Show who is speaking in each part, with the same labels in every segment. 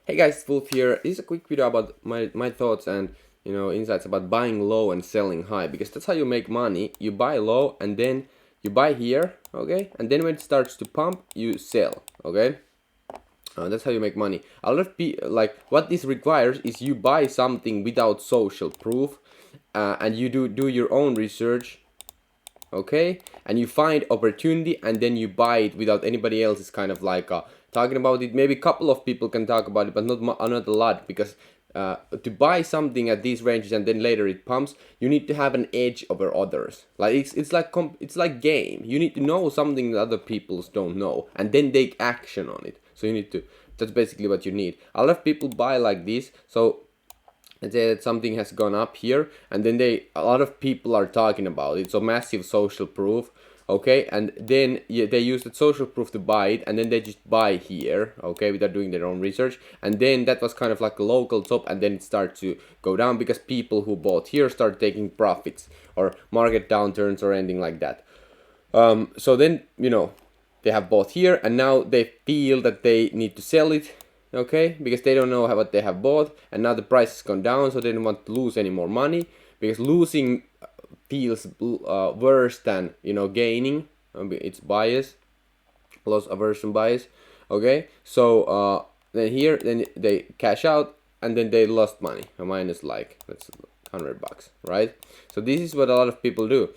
Speaker 1: Hey guys, it's Wolf here. This is a quick video about my thoughts and insights about buying low and selling high, because that's how you make money. You buy low and then you buy here, okay? And then when it starts to pump, you sell, okay? That's how you make money. A lot of people, like, what this requires is you buy something without social proof, and you do your own research, okay, and you find opportunity and then you buy it without anybody else is kind of like talking about it. Maybe a couple of people can talk about it, but not a lot, because to buy something at these ranges and then later it pumps, you need to have an edge over others. Like it's like game. You need to know something that other people don't know and then take action on it. So you need to, that's basically what you need. A lot of people buy like this. So let's say that something has gone up here and then a lot of people are talking about it, so massive social proof, okay, and then they use that social proof to buy it, and then they just buy here, okay, without doing their own research, and then that was kind of like a local top, and then it starts to go down because people who bought here start taking profits or market downturns or anything like that. So then they have bought here and now they feel that they need to sell it, okay, because they don't know what they have bought, and now the price has gone down, so they don't want to lose any more money, because losing feels worse than gaining. It's bias, loss aversion bias, okay. So then here, then they cash out and then they lost money, a minus, like, that's $100, right? So this is what a lot of people do.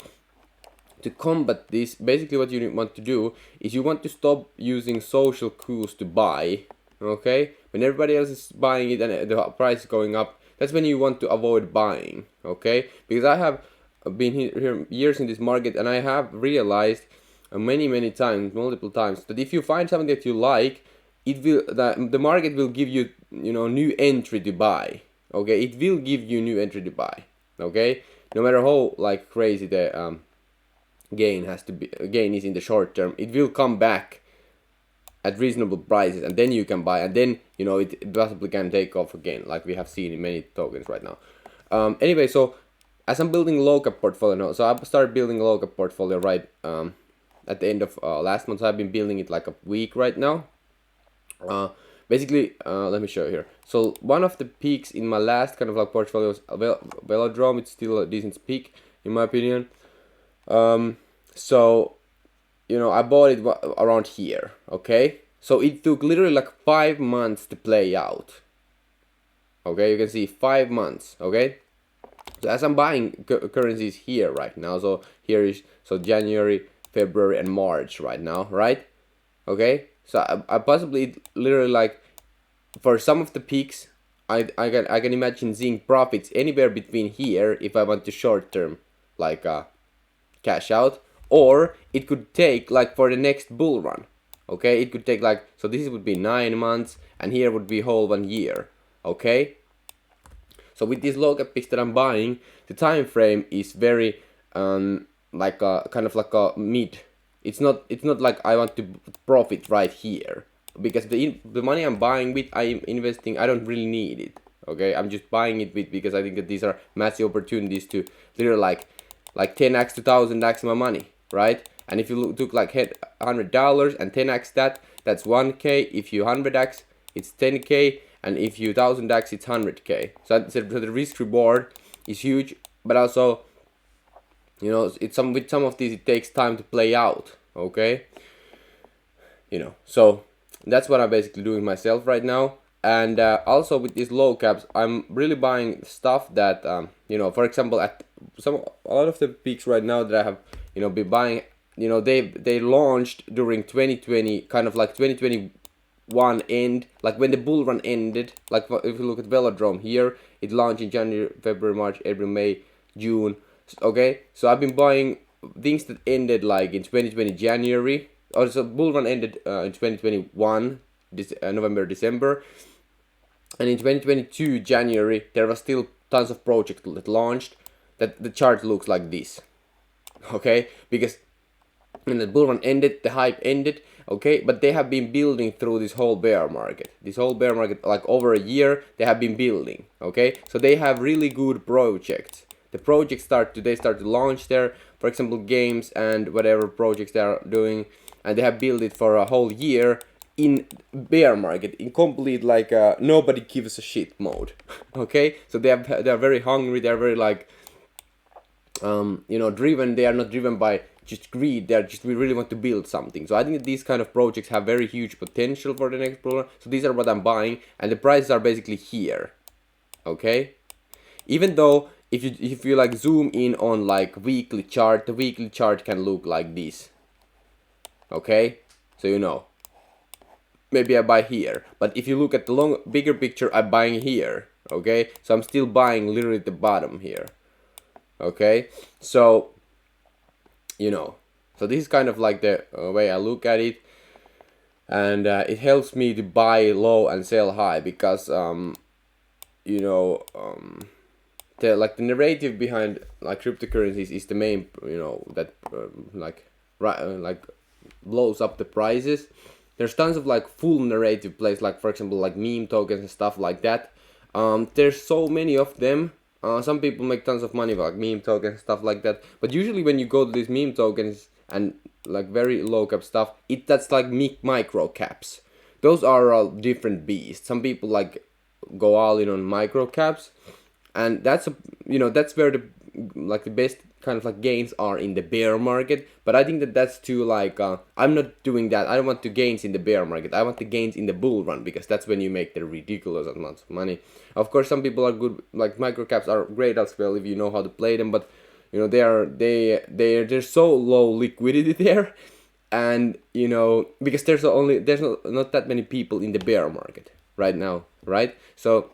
Speaker 1: To combat this, basically what you want to do is you want to stop using social cues to buy, okay? When everybody else is buying it and the price is going up, that's when you want to avoid buying, okay? Because I have been here years in this market, and I have realized many times, multiple times, that if you find something that you like, it will the market will give you new entry to buy, okay? It will give you new entry to buy, okay? No matter how like crazy the gain is in the short term, it will come back at reasonable prices, and then you can buy, and then it possibly can take off again, like we have seen in many tokens right now. Anyway, so as I'm building a low cap portfolio now, so I started building a low cap portfolio right at the end of last month. So I've been building it like a week right now. Basically, let me show you here. So one of the peaks in my last kind of like portfolio was Velodrome. It's still a decent peak in my opinion. So I bought it around here, okay? So it took literally like 5 months to play out, okay? You can see 5 months, okay? So as I'm buying currencies here right now, so here is January, February and March right now, right? Okay, so I possibly literally, like, for some of the peaks I can imagine seeing profits anywhere between here if I want to short term, like cash out, or it could take like for the next bull run, okay? It could take like, so this would be 9 months and here would be whole 1 year, okay? So with these low cap picks that I'm buying, the time frame is very like a kind of like a mid. It's not like I want to profit right here, because the money I'm buying with, I'm investing, I don't really need it, okay? I'm just buying it with because I think that these are massive opportunities to literally like 10x to 1000x my money, right? And if you took like $100 and 10x that's 1k. If you 100x, it's 10k, and if you 1000x, it's 100k. So the risk reward is huge, but also it's with some of these it takes time to play out, okay? So that's what I'm basically doing myself right now. And also with these low caps, I'm really buying stuff that for example, at a lot of the peaks right now that I have been buying, they launched during 2020, kind of like 2021 end, like when the bull run ended. Like if you look at Velodrome here, it launched in January, February, March, April, May, June, okay? So I've been buying things that ended like in 2020 January. Also bull run ended in 2021 November, December, and in 2022 January there was still tons of projects that launched that the chart looks like this, okay? Because when the bull run ended, the hype ended, okay? But they have been building through this whole bear market, like over a year they have been building, okay? So they have really good projects. The projects start to launch there, for example, games and whatever projects they are doing, and they have built it for a whole year in bear market, in complete like nobody gives a shit mode. Okay, so they are very hungry, they are very like you know, driven. They are not driven by just greed, they are just, we really want to build something. So I think that these kind of projects have very huge potential for the next bull run. So these are what I'm buying, and the prices are basically here. Okay, even though if you like zoom in on like weekly chart, the weekly chart can look like this. Okay, so you know, maybe I buy here, but if you look at the bigger picture, I'm buying here. Okay, so I'm still buying literally at the bottom here. Okay, so you know, so this is kind of like the way I look at it, and it helps me to buy low and sell high, because you know, the narrative behind like cryptocurrencies is the main, you know, that like blows up the prices. There's tons of like full narrative plays, like for example like meme tokens and stuff like that. There's so many of them. Some people make tons of money with like meme tokens and stuff like that. But usually when you go to these meme tokens and like very low cap stuff, that's like micro caps. Those are all different beasts. Some people like go all in on micro caps, and that's a, you know, that's where the like the best kind of like gains are in the bear market. But I think that that's too like I'm not doing that. I don't want the gains in the bear market, I want the gains in the bull run, because that's when you make the ridiculous amounts of money. Of course some people are good, like microcaps are great as well if you know how to play them, but you know, there's so low liquidity there, and you know, because there's not that many people in the bear market right now, right? So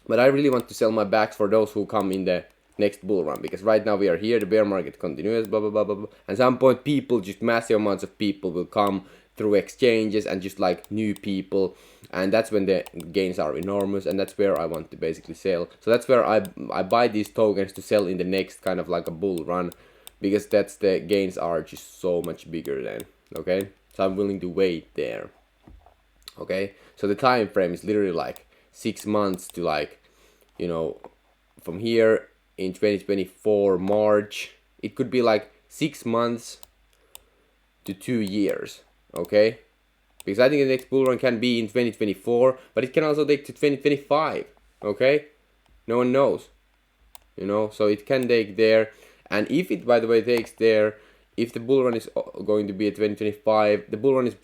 Speaker 1: but I really want to sell my backs for those who come in the next bull run, because right now we are here, the bear market continues, blah blah blah blah blah. At some point people, just massive amounts of people will come through exchanges and just like new people, and that's when the gains are enormous, and that's where I want to basically sell. So that's where I buy these tokens to sell in the next kind of like a bull run, because that's the gains are just so much bigger then. Okay, so I'm willing to wait there. Okay, so the time frame is literally like 6 months to like, you know, from here in 2024 March, it could be like 6 months to 2 years. Okay, because I think the next bull run can be in 2024, but it can also take to 2025. Okay, no one knows, you know, so it can take there. And if it, by the way, takes there, if the bull run is going to be at 2025, the bull run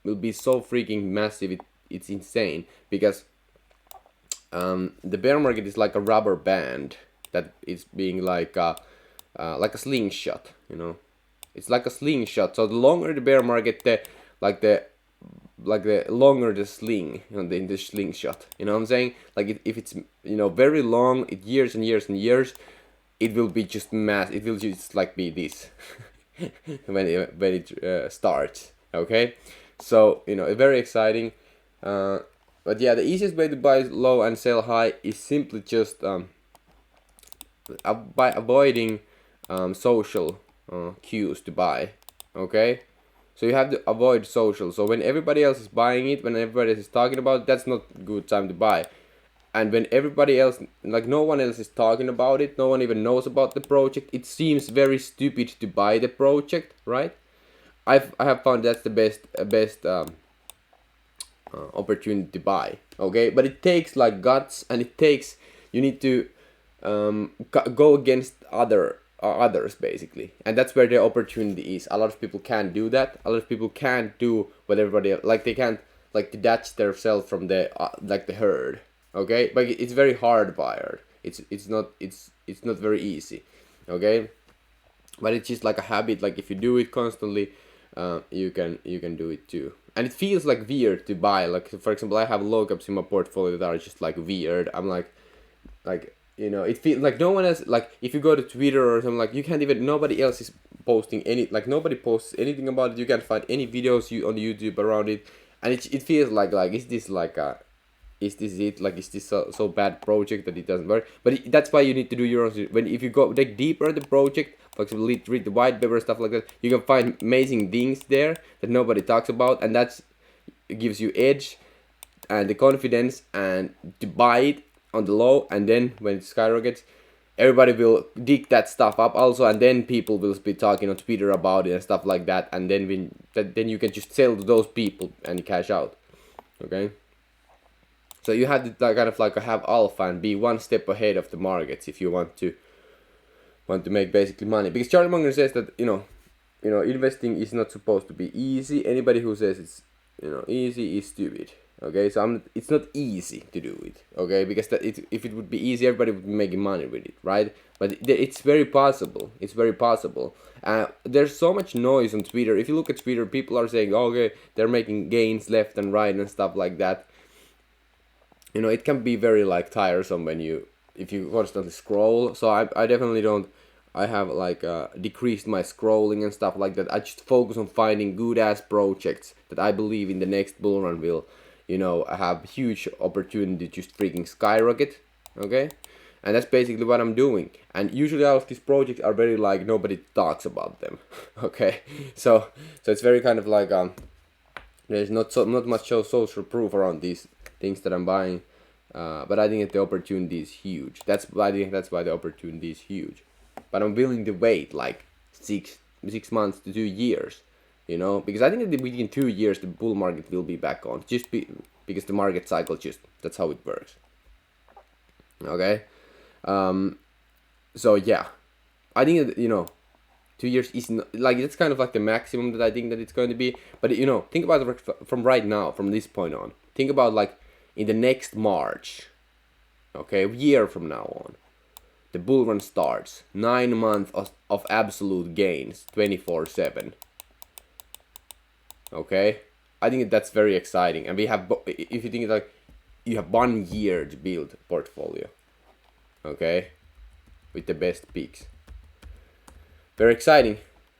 Speaker 1: will be so freaking massive, it's insane, because the bear market is like a rubber band that is being like a slingshot, you know. It's like a slingshot. So the longer the bear market, the longer the sling, you know, in the slingshot. You know what I'm saying? Like if it's, you know, very long, years and years and years, it will be just mass. It will just like be this when it starts. Okay, so you know, very exciting. But yeah, the easiest way to buy low and sell high is simply just by avoiding social cues to buy. Okay, so you have to avoid social. So when everybody else is buying it, when everybody else is talking about it, that's not a good time to buy. And when everybody else, like no one else is talking about it, no one even knows about the project, it seems very stupid to buy the project, right? I have found that's the best opportunity to buy. Okay, but it takes like guts, and it takes, you need to go against others basically, and that's where the opportunity is. A lot of people can't do that. A lot of people can't do what everybody else, like they can't like detach themselves from the like the herd. Okay, but it's very hardwired. It's not very easy. Okay, but it's just like a habit. Like if you do it constantly, you can do it too. And it feels like weird to buy. Like for example, I have low caps in my portfolio that are just like weird. I'm like you know, it feels like no one else, like if you go to Twitter or something, like you can't even, nobody else is posting any, like nobody posts anything about it. You can't find any videos on YouTube around it, and it feels like is this like a, is this it, like is this so bad project that it doesn't work? But that's why you need to do your own. When if you go dig deeper in the project, for example, read the white paper, stuff like that, you can find amazing things there that nobody talks about, and that's, it gives you edge and the confidence and to buy it on the low, and then when it skyrockets, everybody will dig that stuff up also, and then people will be talking on Twitter about it and stuff like that, and then you can just sell to those people and cash out. Okay, so you have to kind of like have alpha and be one step ahead of the markets if you want to make basically money. Because Charlie Munger says that investing is not supposed to be easy. Anybody who says it's easy is stupid. Okay, so it's not easy to do it. Okay, because if it would be easy, everybody would be making money with it, right? But it's very possible. It's very possible. There's so much noise on Twitter. If you look at Twitter, people are saying, oh, okay, they're making gains left and right and stuff like that. It can be very like tiresome if you constantly scroll. So I definitely don't. I have like decreased my scrolling and stuff like that. I just focus on finding good ass projects that I believe in the next bull run will, have huge opportunity to just freaking skyrocket. Okay, and that's basically what I'm doing. And usually all of these projects are very like nobody talks about them. Okay, so it's very kind of like there's not much social proof around these things that I'm buying. But I think that the opportunity is huge. I think that's why the opportunity is huge. But I'm willing to wait like 6 months to 2 years, because I think that within 2 years the bull market will be back on. Because the market cycle that's how it works. Okay, so yeah, I think that 2 years is like that's kind of like the maximum that I think that it's going to be. But think about it from right now, from this point on. Think about like in the next March, okay, a year from now on. The bull run starts. 9 months of absolute gains, 24/7. Okay, I think that's very exciting. And if you think like you have 1 year to build a portfolio, okay, with the best picks. Very exciting.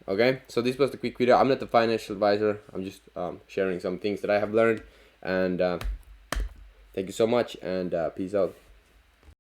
Speaker 1: Okay, so this was the quick video. I'm not a financial advisor. I'm just sharing some things that I have learned. And thank you so much, and peace out.